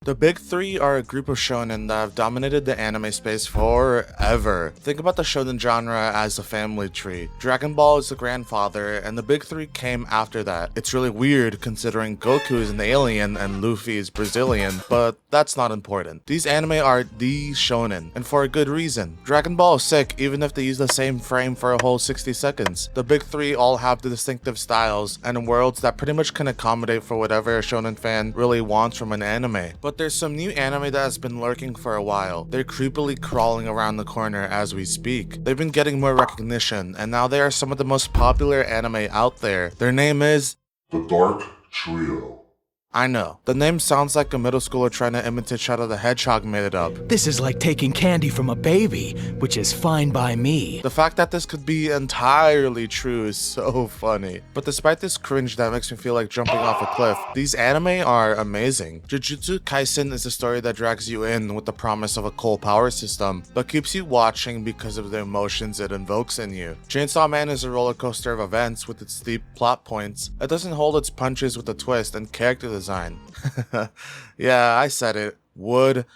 The big three are a group of shonen that have dominated the anime space forever. Think about the shonen genre as a family tree. Dragon Ball is the grandfather, and the big three came after that. It's really weird considering Goku is an alien and Luffy is Brazilian, but that's not important. These anime are the shonen, and for a good reason. Dragon Ball is sick even if they use the same frame for a whole 60 seconds. The big three all have the distinctive styles and worlds that pretty much can accommodate for whatever a shonen fan really wants from an anime. But there's some new anime that has been lurking for a while. They're creepily crawling around the corner as we speak. They've been getting more recognition, and now they are some of the most popular anime out there. Their name is The Dark Trio. I know. The name sounds like a middle schooler trying to imitate Shadow the Hedgehog made it up. This is like taking candy from a baby, which is fine by me. The fact that this could be entirely true is so funny. But despite this cringe that makes me feel like jumping off a cliff, these anime are amazing. Jujutsu Kaisen is a story that drags you in with the promise of a cool power system, but keeps you watching because of the emotions it invokes in you. Chainsaw Man is a roller coaster of events with its steep plot points. It doesn't hold its punches with a twist and character design. Yeah, I said it. Would.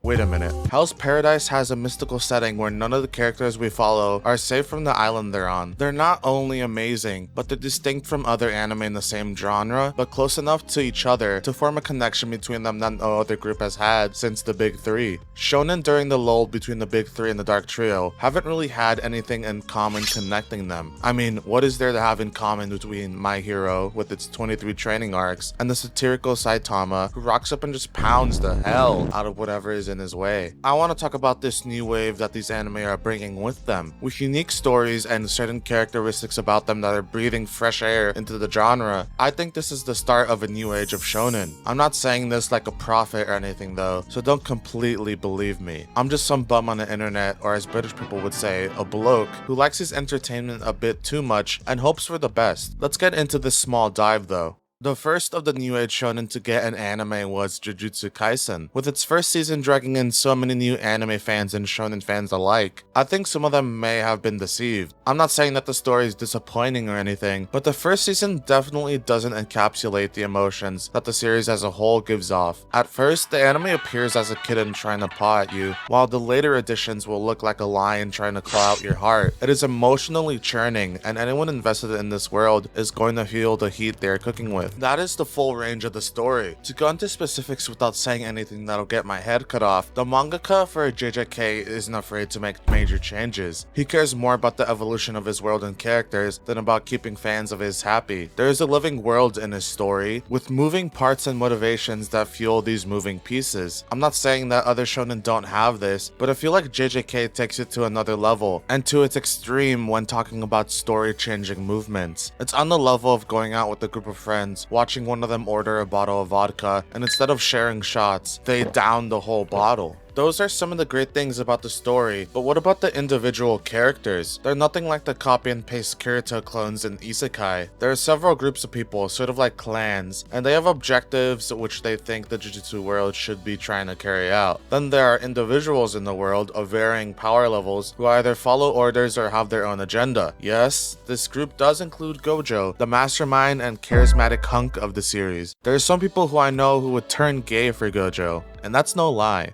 Wait a minute. Hell's Paradise has a mystical setting where none of the characters we follow are safe from the island they're on. They're not only amazing, but they're distinct from other anime in the same genre, but close enough to each other to form a connection between them that no other group has had since the big three. Shonen during the lull between the big three and the Dark Trio haven't really had anything in common connecting them. I mean, what is there to have in common between My Hero with its 23 training arcs and the satirical Saitama who rocks up and just pounds the hell out of whatever is in his way? I want to talk about this new wave that these anime are bringing with them, with unique stories and certain characteristics about them that are breathing fresh air into the genre. I think this is the start of a new age of shonen. I'm not saying this like a prophet or anything though, so don't completely believe me. I'm just some bum on the internet, or as British people would say, a bloke who likes his entertainment a bit too much and hopes for the best. Let's get into this small dive though. The first of the new age shonen to get an anime was Jujutsu Kaisen, with its first season dragging in so many new anime fans and shonen fans alike. I think some of them may have been deceived. I'm not saying that the story is disappointing or anything, but the first season definitely doesn't encapsulate the emotions that the series as a whole gives off. At first, the anime appears as a kitten trying to paw at you, while the later editions will look like a lion trying to claw out your heart. It is emotionally churning, and anyone invested in this world is going to feel the heat they're cooking with. That is the full range of the story. To go into specifics without saying anything that'll get my head cut off, the mangaka for JJK isn't afraid to make major changes. He cares more about the evolution of his world and characters than about keeping fans of his happy. There is a living world in his story, with moving parts and motivations that fuel these moving pieces. I'm not saying that other shonen don't have this, but I feel like JJK takes it to another level, and to its extreme when talking about story-changing movements. It's on the level of going out with a group of friends, watching one of them order a bottle of vodka, and instead of sharing shots, they down the whole bottle. Those are some of the great things about the story, but what about the individual characters? They're nothing like the copy and paste Kirito clones in Isekai. There are several groups of people, sort of like clans, and they have objectives which they think the Jujutsu world should be trying to carry out. Then there are individuals in the world of varying power levels who either follow orders or have their own agenda. Yes, this group does include Gojo, the mastermind and charismatic hunk of the series. There are some people who I know who would turn gay for Gojo, and that's no lie.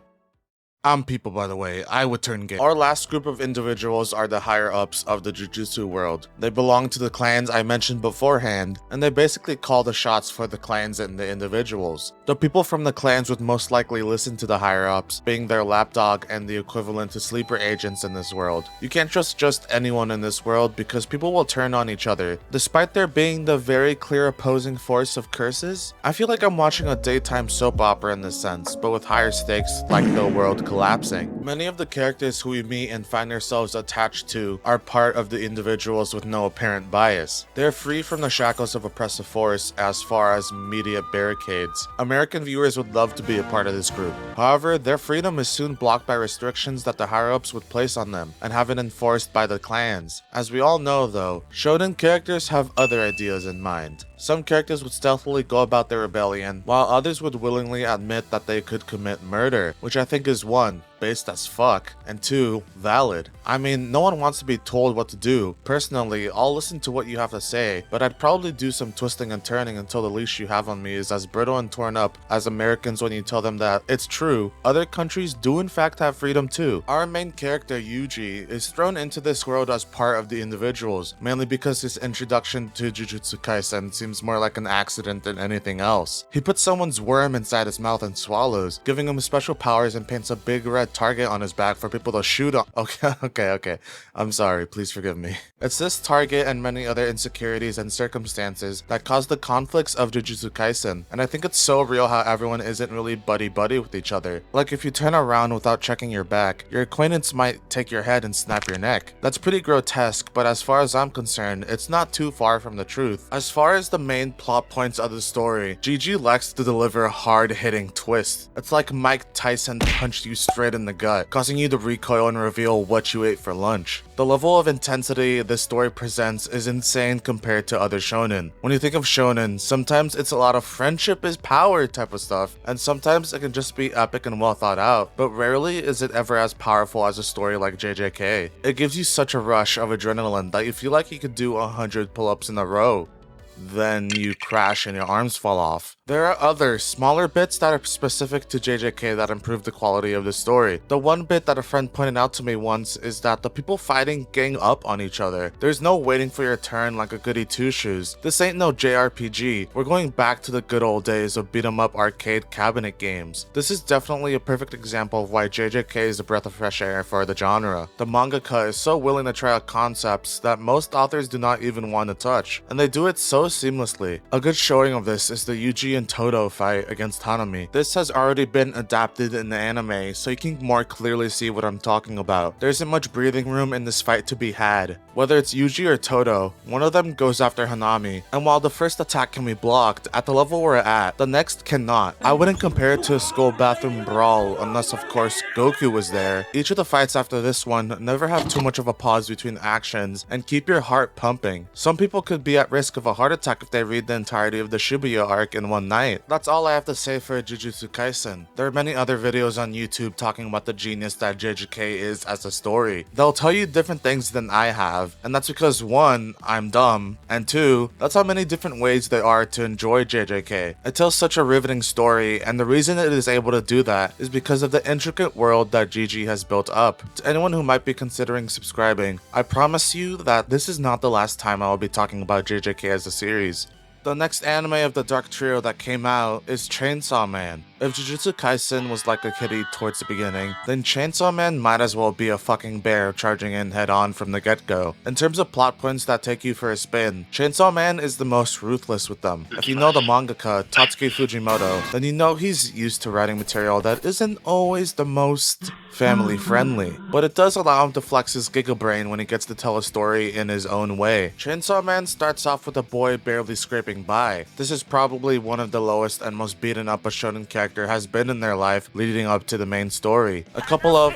I'm people, by the way. I would turn gay. Our last group of individuals are the higher-ups of the Jujutsu world. They belong to the clans I mentioned beforehand, and they basically call the shots for the clans and the individuals. The people from the clans would most likely listen to the higher-ups, being their lapdog and the equivalent to sleeper agents in this world. You can't trust just anyone in this world because people will turn on each other. Despite there being the very clear opposing force of curses, I feel like I'm watching a daytime soap opera in this sense, but with higher stakes like the world collapsing. Many of the characters who we meet and find ourselves attached to are part of the individuals with no apparent bias. They're free from the shackles of oppressive force as far as media barricades. American viewers would love to be a part of this group. However, their freedom is soon blocked by restrictions that the higher-ups would place on them and have it enforced by the clans. As we all know though, shonen characters have other ideas in mind. Some characters would stealthily go about their rebellion, while others would willingly admit that they could commit murder, which I think is one. based as fuck, and 2, valid. I mean, no one wants to be told what to do. Personally, I'll listen to what you have to say, but I'd probably do some twisting and turning until the leash you have on me is as brittle and torn up as Americans when you tell them that it's true. Other countries do in fact have freedom too. Our main character, Yuji, is thrown into this world as part of the individuals, mainly because his introduction to Jujutsu Kaisen seems more like an accident than anything else. He puts someone's worm inside his mouth and swallows, giving him special powers and paints a big red target on his back for people to shoot on. Okay. I'm sorry, please forgive me. It's this target and many other insecurities and circumstances that cause the conflicts of Jujutsu Kaisen, and I think it's so real how everyone isn't really buddy-buddy with each other. Like if you turn around without checking your back, your acquaintance might take your head and snap your neck. That's pretty grotesque, but as far as I'm concerned, it's not too far from the truth. As far as the main plot points of the story, GG likes to deliver hard-hitting twists. It's like Mike Tyson punched you straight in the gut, causing you to recoil and reveal what you ate for lunch. The level of intensity this story presents is insane compared to other shonen. When you think of shonen, sometimes it's a lot of friendship is power type of stuff, and sometimes it can just be epic and well thought out, but rarely is it ever as powerful as a story like JJK. It gives you such a rush of adrenaline that you feel like you could do 100 pull-ups in a row. Then you crash and your arms fall off. There are other, smaller bits that are specific to JJK that improve the quality of the story. The one bit that a friend pointed out to me once is that the people fighting gang up on each other. There's no waiting for your turn like a goody two-shoes. This ain't no JRPG. We're going back to the good old days of beat-em-up arcade cabinet games. This is definitely a perfect example of why JJK is a breath of fresh air for the genre. The mangaka is so willing to try out concepts that most authors do not even want to touch, and they do it so seamlessly. A good showing of this is the Yuji and Todo fight against Hanami. This has already been adapted in the anime, so you can more clearly see what I'm talking about. There isn't much breathing room in this fight to be had. Whether it's Yuji or Todo, one of them goes after Hanami, and while the first attack can be blocked, at the level we're at, the next cannot. I wouldn't compare it to a school bathroom brawl unless of course Goku was there. Each of the fights after this one never have too much of a pause between actions and keep your heart pumping. Some people could be at risk of a heart attack if they read the entirety of the Shibuya arc in one night. That's all I have to say for Jujutsu Kaisen. There are many other videos on YouTube talking about the genius that JJK is as a story. They'll tell you different things than I have, and that's because 1, I'm dumb, and 2, that's how many different ways there are to enjoy JJK. It tells such a riveting story, and the reason it is able to do that is because of the intricate world that GG has built up. To anyone who might be considering subscribing, I promise you that this is not the last time I will be talking about JJK as a series. The next anime of the Dark Trio that came out is Chainsaw Man. If Jujutsu Kaisen was like a kitty towards the beginning, then Chainsaw Man might as well be a fucking bear charging in head on from the get-go. In terms of plot points that take you for a spin, Chainsaw Man is the most ruthless with them. If you know the mangaka, Tatsuki Fujimoto, then you know he's used to writing material that isn't always the most family friendly, but it does allow him to flex his giga brain when he gets to tell a story in his own way. Chainsaw Man starts off with a boy barely scraping by. This is probably one of the lowest and most beaten up a shonen character has been in their life leading up to the main story. A couple of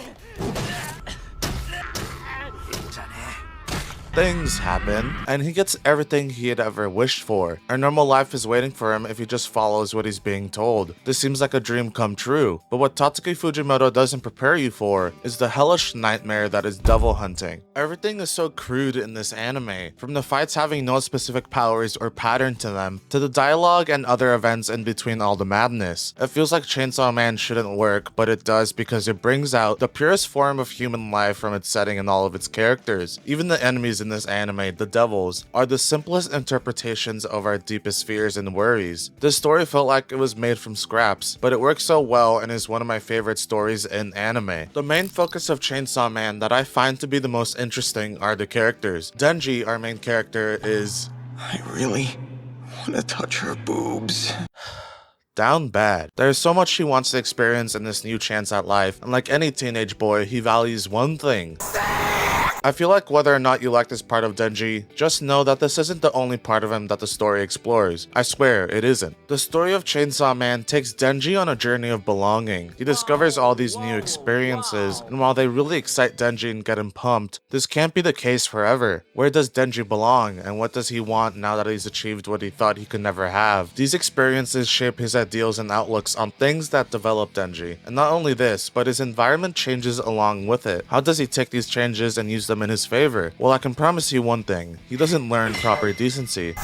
things happen, and he gets everything he had ever wished for. A normal life is waiting for him if he just follows what he's being told. This seems like a dream come true, but what Tatsuki Fujimoto doesn't prepare you for is the hellish nightmare that is devil hunting. Everything is so crude in this anime, from the fights having no specific powers or pattern to them, to the dialogue and other events in between all the madness. It feels like Chainsaw Man shouldn't work, but it does because it brings out the purest form of human life from its setting and all of its characters. Even the enemies in this anime, the devils, are the simplest interpretations of our deepest fears and worries. This story felt like it was made from scraps, but it works so well and is one of my favorite stories in anime. The main focus of Chainsaw Man that I find to be the most interesting are the characters. Denji, our main character, is... I really want to touch her boobs. Down bad. There's so much he wants to experience in this new chance at life, and like any teenage boy, he values one thing. I feel like whether or not you like this part of Denji, just know that this isn't the only part of him that the story explores. I swear, it isn't. The story of Chainsaw Man takes Denji on a journey of belonging. He discovers all these new experiences, and while they really excite Denji and get him pumped, this can't be the case forever. Where does Denji belong, and what does he want now that he's achieved what he thought he could never have? These experiences shape his ideals and outlooks on things that develop Denji. And not only this, but his environment changes along with it. How does he take these changes and use them in his favor? Well, I can promise you one thing. He doesn't learn proper decency.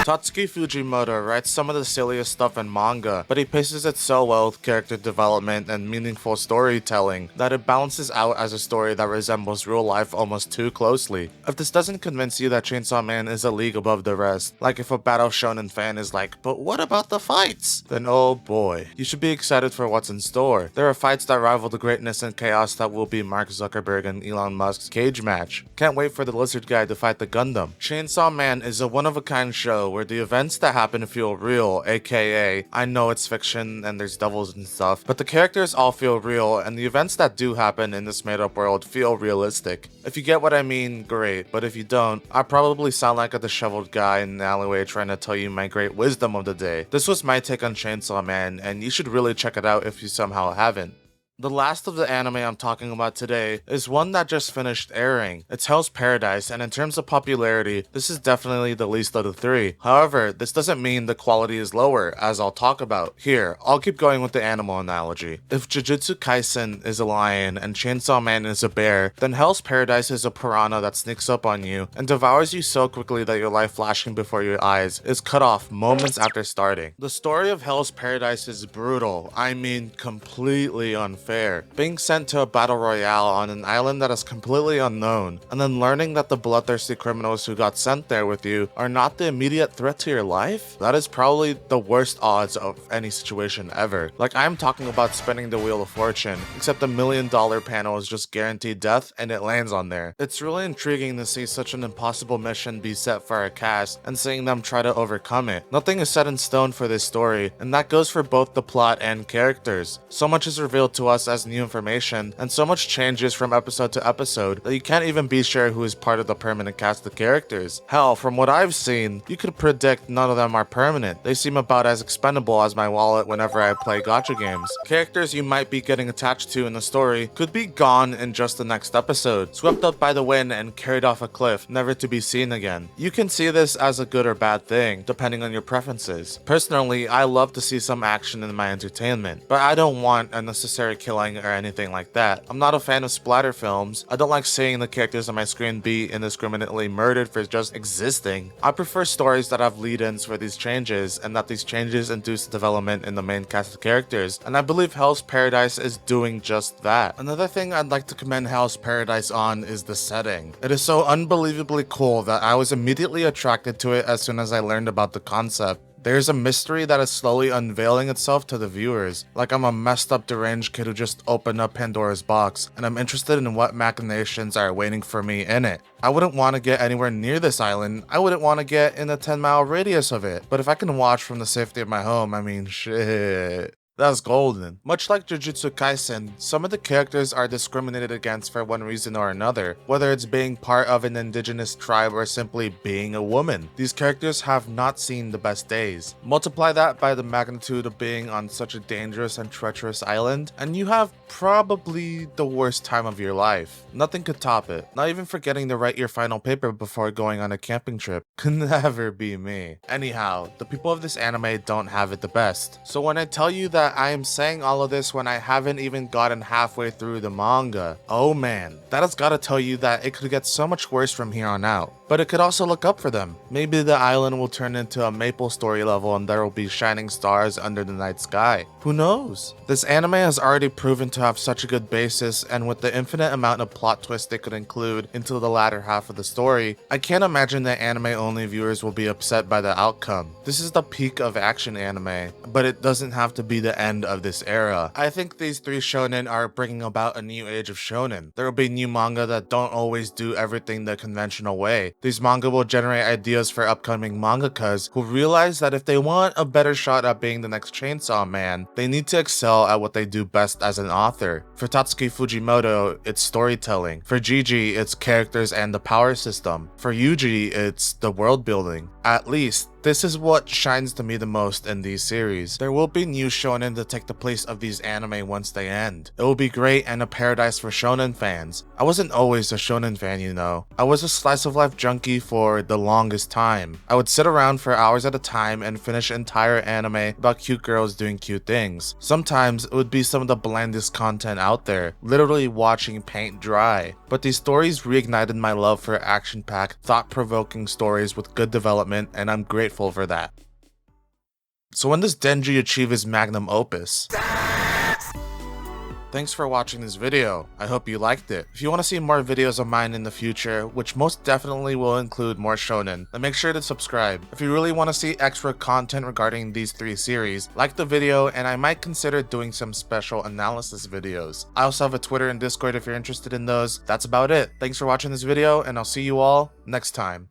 Tatsuki Fujimoto writes some of the silliest stuff in manga, but he paces it so well with character development and meaningful storytelling that it balances out as a story that resembles real life almost too closely. If this doesn't convince you that Chainsaw Man is a league above the rest, like if a Battle Shonen fan is like, but what about the fights? Then oh boy, you should be excited for what's in store. There are fights that rival the greatness and chaos that will be Mark Zuckerberg and Elon Musk's cage match. Can't wait for the lizard guy to fight the Gundam. Chainsaw Man is a one-of-a-kind show where the events that happen feel real, aka, I know it's fiction and there's devils and stuff, but the characters all feel real, and the events that do happen in this made-up world feel realistic. If you get what I mean, great, but if you don't, I probably sound like a disheveled guy in an alleyway trying to tell you my great wisdom of the day. This was my take on Chainsaw Man, and you should really check it out if you somehow haven't. The last of the anime I'm talking about today is one that just finished airing. It's Hell's Paradise, and in terms of popularity, this is definitely the least of the three. However, this doesn't mean the quality is lower, as I'll talk about. Here, I'll keep going with the animal analogy. If Jujutsu Kaisen is a lion and Chainsaw Man is a bear, then Hell's Paradise is a piranha that sneaks up on you and devours you so quickly that your life flashing before your eyes is cut off moments after starting. The story of Hell's Paradise is brutal, I mean completely unfair. Being sent to a battle royale on an island that is completely unknown, and then learning that the bloodthirsty criminals who got sent there with you are not the immediate threat to your life? That is probably the worst odds of any situation ever. Like, I'm talking about spinning the wheel of fortune, except the $1 million panel is just guaranteed death and it lands on there. It's really intriguing to see such an impossible mission be set for our cast and seeing them try to overcome it. Nothing is set in stone for this story, and that goes for both the plot and characters. So much is revealed to us as new information, and so much changes from episode to episode that you can't even be sure who is part of the permanent cast of characters. Hell, from what I've seen, you could predict none of them are permanent. They seem about as expendable as my wallet whenever I play gacha games. Characters you might be getting attached to in the story could be gone in just the next episode, swept up by the wind and carried off a cliff, never to be seen again. You can see this as a good or bad thing, depending on your preferences. Personally, I love to see some action in my entertainment, but I don't want unnecessary killing or anything like that. I'm not a fan of splatter films. I don't like seeing the characters on my screen be indiscriminately murdered for just existing. I prefer stories that have lead-ins for these changes, and that these changes induce development in the main cast of characters, and I believe Hell's Paradise is doing just that. Another thing I'd like to commend Hell's Paradise on is the setting. It is so unbelievably cool that I was immediately attracted to it as soon as I learned about the concept. There's a mystery that is slowly unveiling itself to the viewers, like I'm a messed up deranged kid who just opened up Pandora's box, and I'm interested in what machinations are waiting for me in it. I wouldn't want to get anywhere near this island, I wouldn't want to get in a 10-mile radius of it, but if I can watch from the safety of my home, I mean shit. That's golden. Much like Jujutsu Kaisen, some of the characters are discriminated against for one reason or another, whether it's being part of an indigenous tribe or simply being a woman. These characters have not seen the best days. Multiply that by the magnitude of being on such a dangerous and treacherous island, and you have probably the worst time of your life. Nothing could top it. Not even forgetting to write your final paper before going on a camping trip. Could never be me. Anyhow, the people of this anime don't have it the best. So when I tell you that I am saying all of this when I haven't even gotten halfway through the manga, oh man, that has gotta tell you that it could get so much worse from here on out. But it could also look up for them. Maybe the island will turn into a Maple Story level and there will be shining stars under the night sky. Who knows? This anime has already proven to have such a good basis, and with the infinite amount of plot twists they could include into the latter half of the story, I can't imagine that anime-only viewers will be upset by the outcome. This is the peak of action anime, but it doesn't have to be the end of this era. I think these three shonen are bringing about a new age of shonen. There will be new manga that don't always do everything the conventional way. These manga will generate ideas for upcoming mangakas who realize that if they want a better shot at being the next Chainsaw Man, they need to excel at what they do best as an author. For Tatsuki Fujimoto, it's storytelling. For Gigi, it's characters and the power system. For Yuji, it's the world building. At least, this is what shines to me the most in these series. There will be new shonen to take the place of these anime once they end. It will be great and a paradise for shonen fans. I wasn't always a shonen fan, you know. I was a slice of life junkie for the longest time. I would sit around for hours at a time and finish entire anime about cute girls doing cute things. Sometimes it would be some of the blandest content out there, literally watching paint dry. But these stories reignited my love for action-packed, thought-provoking stories with good development, and I'm grateful for that. So when does Denji achieve his magnum opus? Thanks for watching this video. I hope you liked it. If you want to see more videos of mine in the future, which most definitely will include more shonen, then make sure to subscribe. If you really want to see extra content regarding these 3 series, like the video and I might consider doing some special analysis videos. I also have a Twitter and Discord if you're interested in those. That's about it. Thanks for watching this video and I'll see you all next time.